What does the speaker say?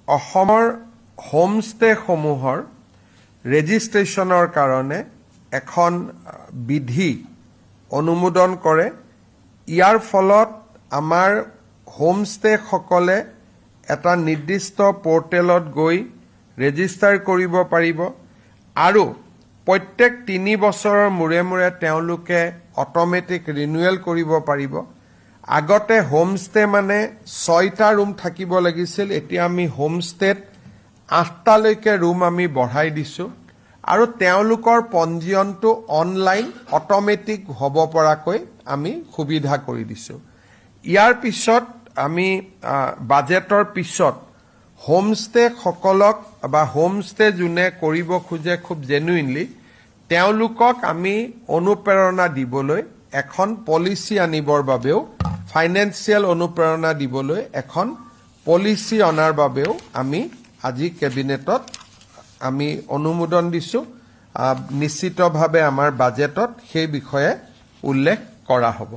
অসমৰ হোমষ্টে সমূহৰ ৰেজিষ্ট্ৰেশ্যনৰ কাৰণে এখন বিধি অনুমোদন কৰে। ইয়াৰ ফলত আমাৰ হোমষ্টে সকলে এটা নিৰ্দিষ্ট পোৰ্টেলত গৈ ৰেজিষ্টাৰ কৰিব পাৰিব আৰু প্ৰত্যেক 3 বছৰৰ মূৰে মূৰে তেওঁলোকে অটোমেটিক ৰিনিউৱেল কৰিব পাৰিব। আগতে হোমষ্টে মানে 6টা ৰুম থাকিব লাগিছিল, এতিয়া আমি হোমষ্টেত 8টালৈকে ৰুম আমি বঢ়াই দিছোঁ আৰু তেওঁলোকৰ পঞ্জীয়নটো অনলাইন অটোমেটিক হ'ব পৰাকৈ আমি সুবিধা কৰি দিছোঁ। ইয়াৰ পিছত আমি বাজেটৰ পিছত হোমষ্টে সকলক বা হোমষ্টে যোনে কৰিব খোজে খুব জেনুইনলি তেওঁলোকক আমি অনুপ্ৰেৰণা দিবলৈ এখন পলিচি আনিবৰ বাবেও ফাইনেন্সিয়েল অনুপ্ৰেৰণা দিবলৈ এখন পলিচি অনাৰ বাবেও আমি আজি কেবিনেটত আমি অনুমোদন দিছোঁ। নিশ্চিতভাৱে আমাৰ বাজেটত সেই বিষয়ে উল্লেখ কৰা হ'ব।